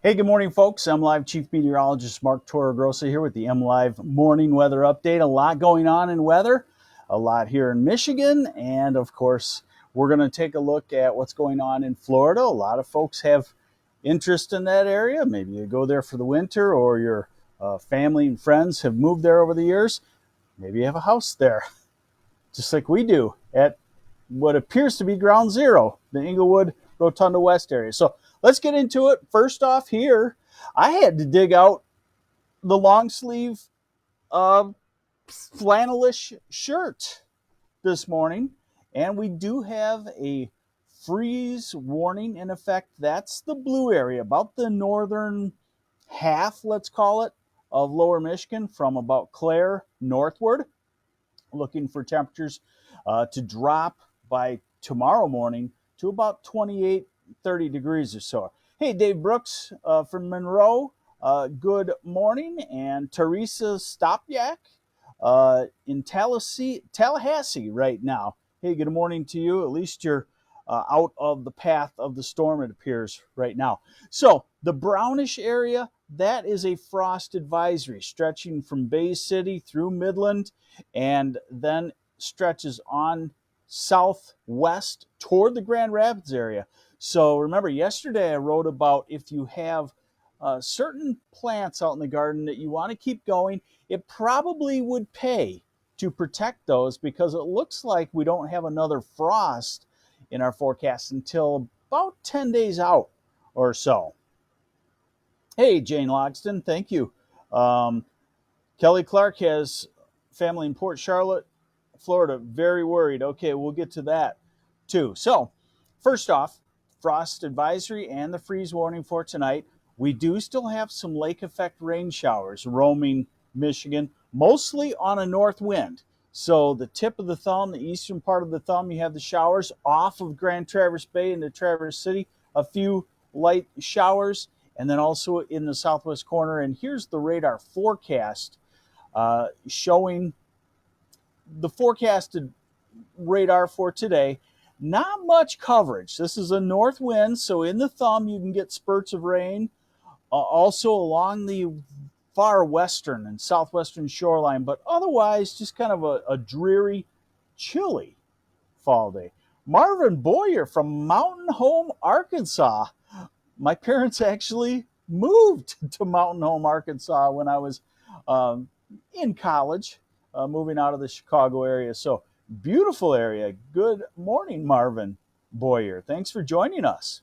Hey, good morning, folks. I'm Live Chief Meteorologist Mark Torregrossa here with the MLive morning weather update. A lot going on in weather, a lot here in Michigan, and of course, we're going to take a look at what's going on in Florida. A lot of folks have interest in that area. Maybe you go there for the winter, or your family and friends have moved there over the years. Maybe you have a house there, just like we do at what appears to be ground zero, the Inglewood Rotunda West area. So let's get into it. First off, here, I had to dig out the long sleeve flannelish shirt this morning, and we do have a freeze warning in effect. That's the blue area, about the northern half, let's call it, of lower Michigan from about Clare northward. Looking for temperatures to drop by tomorrow morning to about 28, 30 degrees or so. Hey, Dave Brooks from Monroe, good morning. And Teresa Stopyak in Tallahassee right now. Hey, good morning to you. At least you're out of the path of the storm, it appears, right now. So the brownish area, that is a frost advisory stretching from Bay City through Midland and then stretches on southwest toward the Grand Rapids area. So remember, yesterday I wrote about if you have certain plants out in the garden that you want to keep going, it probably would pay to protect those, because it looks like we don't have another frost in our forecast until about 10 days out or so. Hey, Jane Logston, thank you. Kelly Clark has family in Port Charlotte, Florida, very worried. Okay, we'll get to that too. So, first off, frost advisory and the freeze warning for tonight. We do still have some lake effect rain showers roaming Michigan, mostly on a north wind. So the tip of the thumb, the eastern part of the thumb, you have the showers off of Grand Traverse Bay into Traverse City, a few light showers, and then also in the southwest corner. And here's the radar forecast showing the forecasted radar for today. Not much coverage. This is a north wind, so in the thumb you can get spurts of rain. Also along the far western and southwestern shoreline, but otherwise just kind of a dreary, chilly fall day. Marvin Boyer from Mountain Home, Arkansas. My parents actually moved to Mountain Home, Arkansas when I was in college, moving out of the Chicago area. So beautiful area. Good morning, Marvin Boyer. Thanks for joining us.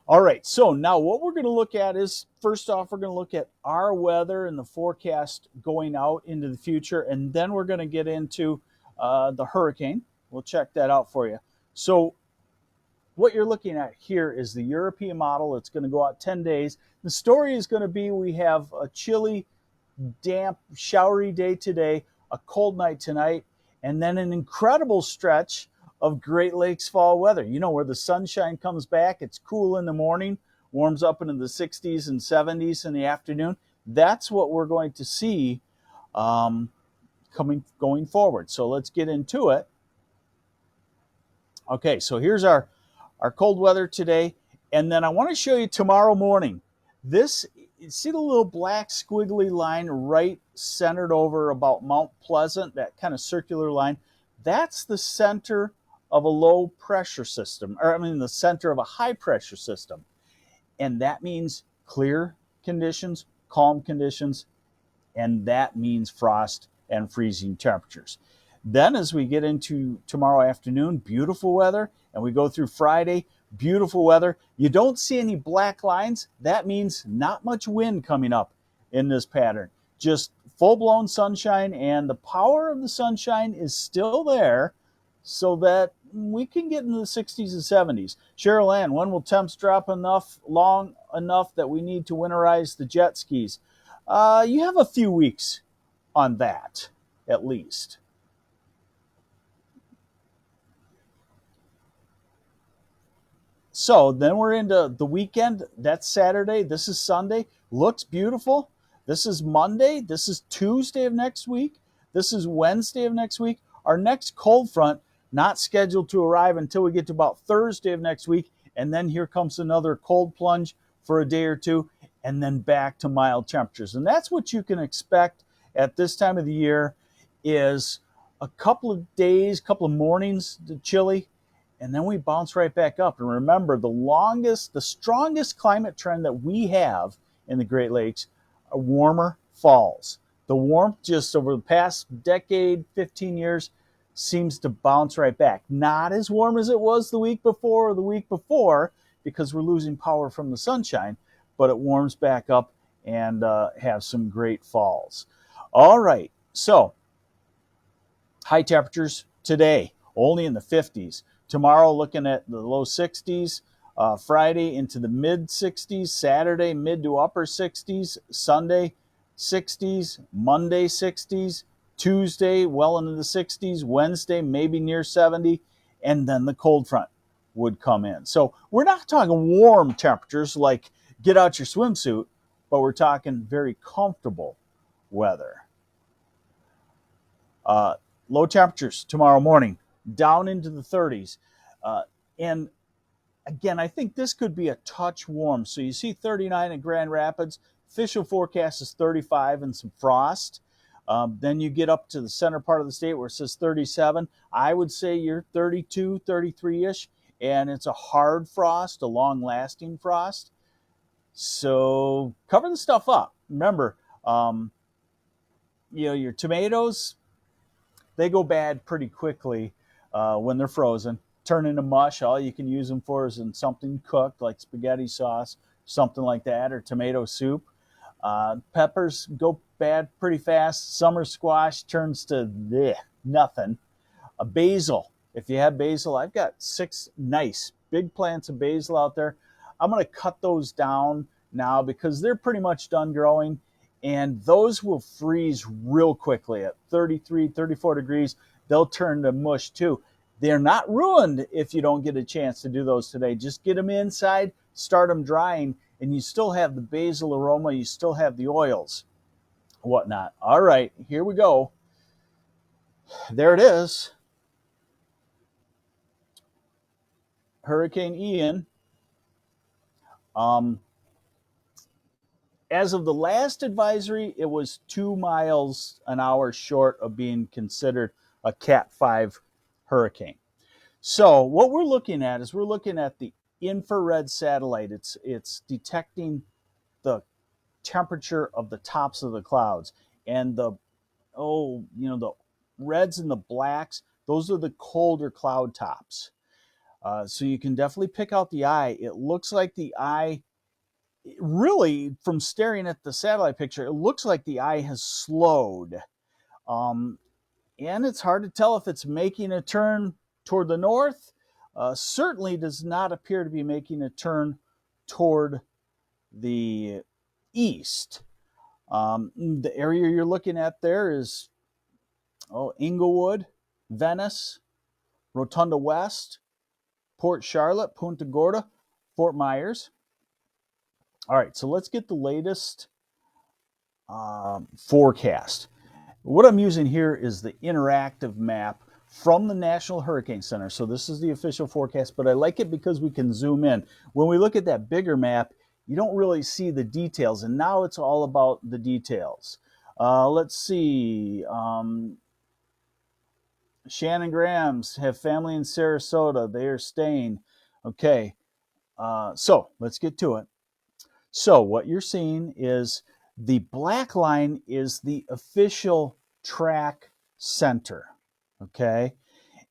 All right, so now what we're going to look at is, first off, we're going to look at our weather and the forecast going out into the future, and then we're going to get into the hurricane. We'll check that out for you. So what you're looking at here is the European model. It's going to go out 10 days. The story is going to be we have a chilly, damp, showery day today, a cold night tonight, and then an incredible stretch of Great Lakes fall weather. You know, where the sunshine comes back, it's cool in the morning, warms up into the 60s and 70s in the afternoon. That's what we're going to see going forward. So let's get into it. Okay, so here's our cold weather today, and then I want to show you tomorrow morning. This, you see the little black squiggly line right centered over about Mount Pleasant, that kind of circular line? That's the center of a low pressure system, the center of a high pressure system. And that means clear conditions, calm conditions, and that means frost and freezing temperatures. Then as we get into tomorrow afternoon, beautiful weather, and we go through Friday, beautiful weather. You don't see any black lines. That means not much wind coming up in this pattern. Just full-blown sunshine, and the power of the sunshine is still there so that we can get into the 60s and 70s. Cheryl Ann, when will temps drop long enough that we need to winterize the jet skis? You have a few weeks on that, at least. So then we're into the weekend. That's Saturday. This is Sunday. Looks beautiful. This is Monday. This is Tuesday of next week. This is Wednesday of next week. Our next cold front, not scheduled to arrive until we get to about Thursday of next week. and then here comes another cold plunge for a day or two, and then back to mild temperatures. And that's what you can expect at this time of the year, is a couple of days, couple of mornings chilly, and then we bounce right back up. And remember, the strongest climate trend that we have in the Great Lakes are warmer falls. The warmth just over the past decade, 15 years, seems to bounce right back. Not as warm as it was the week before or the week before, because we're losing power from the sunshine, but it warms back up and have some great falls. All right, so high temperatures today, only in the 50s. Tomorrow, looking at the low 60s. Friday into the mid 60s. Saturday, mid to upper 60s. Sunday, 60s. Monday, 60s. Tuesday, well into the 60s. Wednesday, maybe near 70. And then the cold front would come in. So we're not talking warm temperatures like get out your swimsuit, but we're talking very comfortable weather. Low temperatures tomorrow morning, down into the 30s. And again, I think this could be a touch warm. So you see 39 in Grand Rapids. Official forecast is 35 and some frost. Then you get up to the center part of the state where it says 37. I would say you're 32, 33-ish. And it's a hard frost, a long-lasting frost. So cover the stuff up. Remember, your tomatoes, they go bad pretty quickly when they're frozen. Turn into mush. All you can use them for is in something cooked, like spaghetti sauce, something like that, or tomato soup. Peppers go bad pretty fast. Summer squash turns to nothing. A basil. If you have basil, I've got 6 nice big plants of basil out there. I'm going to cut those down now because they're pretty much done growing. And those will freeze real quickly at 33, 34 degrees. They'll turn to mush too. They're not ruined if you don't get a chance to do those today. Just get them inside, start them drying, and you still have the basil aroma. You still have the oils, whatnot. All right, here we go. There it is. Hurricane Ian. As of the last advisory, it was 2 miles an hour short of being considered a Cat 5 hurricane. So what we're looking at is the infrared satellite. It's detecting the temperature of the tops of the clouds, and the reds and the blacks, those are the colder cloud tops. So you can definitely pick out the eye. It looks like the eye, really, from staring at the satellite picture, it looks like the eye has slowed. And it's hard to tell if it's making a turn toward the north. Certainly does not appear to be making a turn toward the east. The area you're looking at there is Inglewood, Venice, Rotunda West, Port Charlotte, Punta Gorda, Fort Myers. All right, so let's get the latest forecast. What I'm using here is the interactive map from the National Hurricane Center. So this is the official forecast, but I like it because we can zoom in. When we look at that bigger map, you don't really see the details, and now it's all about the details. Let's see. Shannon Grahams have family in Sarasota. They are staying. Okay, so let's get to it. So what you're seeing is the black line is the official track center, okay?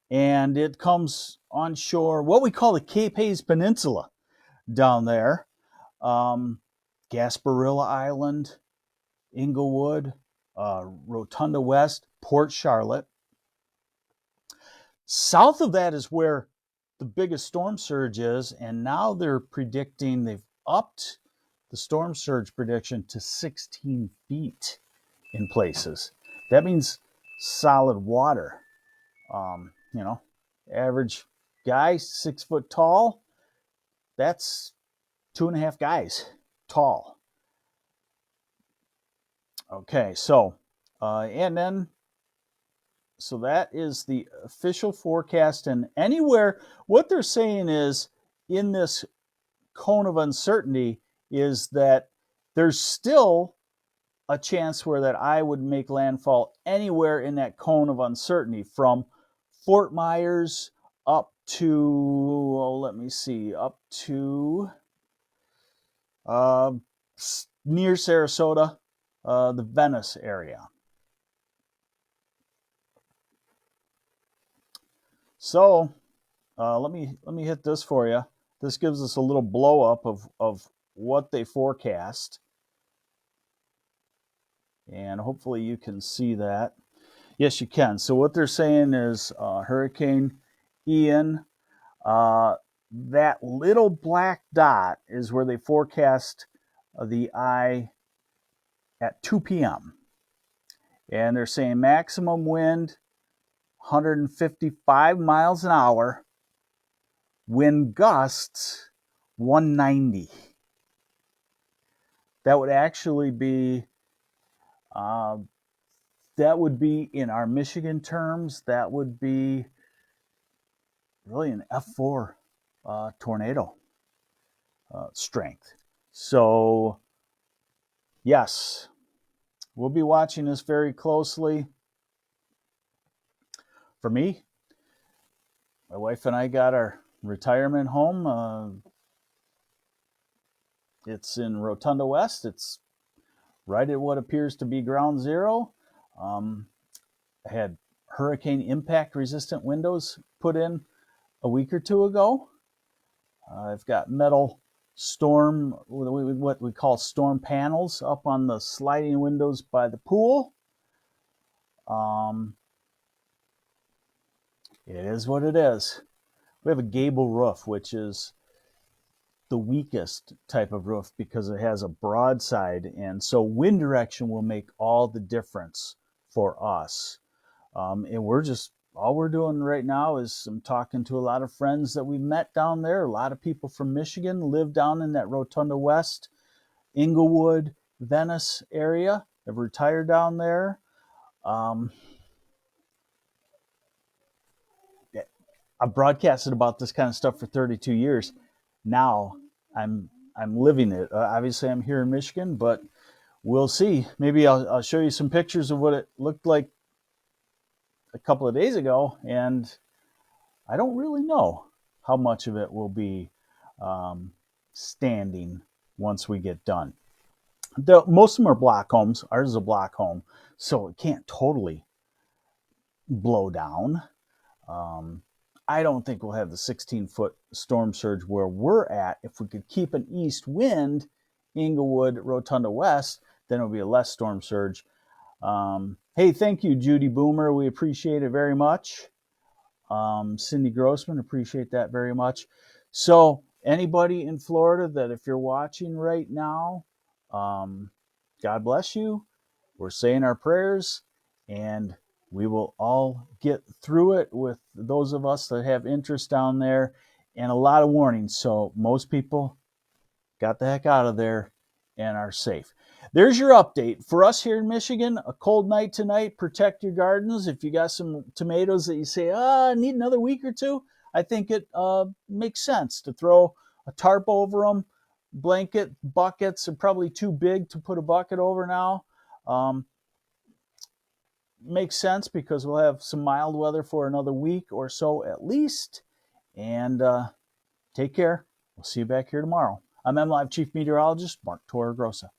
And it comes on shore, what we call the Cape Hayes Peninsula down there. Gasparilla Island, Inglewood, Rotunda West, Port Charlotte. South of that is where the biggest storm surge is, and now they're predicting, they've upped the storm surge prediction to 16 feet in places. That means solid water. Average guy, 6 foot tall, that's 2.5 guys tall. Okay, so that is the official forecast, and anywhere, what they're saying is in this cone of uncertainty is that there's still a chance where that eye would make landfall anywhere in that cone of uncertainty, from Fort Myers up to, let me see, up to near Sarasota, the Venice area. So let me hit this for you. This gives us a little blow up of what they forecast, and hopefully you can see that. Yes, you can. So what they're saying is Hurricane Ian, that little black dot is where they forecast the eye at 2 p.m. And they're saying maximum wind 155 miles an hour, wind gusts 190. That would actually be, in our Michigan terms, that would be really an F4 tornado strength. So, yes, we'll be watching this very closely. For me, my wife and I got our retirement home. It's in Rotunda West. It's right at what appears to be ground zero. I had hurricane impact resistant windows put in a week or two ago. I've got metal storm, what we call storm panels, up on the sliding windows by the pool. It is what it is. We have a gable roof, which is the weakest type of roof because it has a broad side, and so wind direction will make all the difference for us. And all we're doing right now is I'm talking to a lot of friends that we met down there. A lot of people from Michigan live down in that Rotunda West, Inglewood, Venice area. Have retired down there. I've broadcasted about this kind of stuff for 32 years. Now I'm living it. Obviously, I'm here in Michigan, but we'll see. Maybe I'll show you some pictures of what it looked like a couple of days ago, and I don't really know how much of it will be standing once we get done. Most of them are block homes. Ours is a block home, so it can't totally blow down. I don't think we'll have the 16-foot storm surge where we're at. If we could keep an east wind, Inglewood, Rotunda West, then it'll be a less storm surge. Hey, thank you, Judy Boomer. We appreciate it very much. Cindy Grossman, appreciate that very much. So anybody in Florida that if you're watching right now, God bless you. We're saying our prayers, and we will all get through it with those of us that have interest down there, and a lot of warnings. So most people got the heck out of there and are safe. There's your update. For us here in Michigan, a cold night tonight. Protect your gardens. If you got some tomatoes that you say, I need another week or two, I think it makes sense to throw a tarp over them. Blanket, buckets are probably too big to put a bucket over now. Makes sense because we'll have some mild weather for another week or so at least. And take care. We'll see you back here tomorrow. I'm MLive Chief Meteorologist Mark Torregrossa.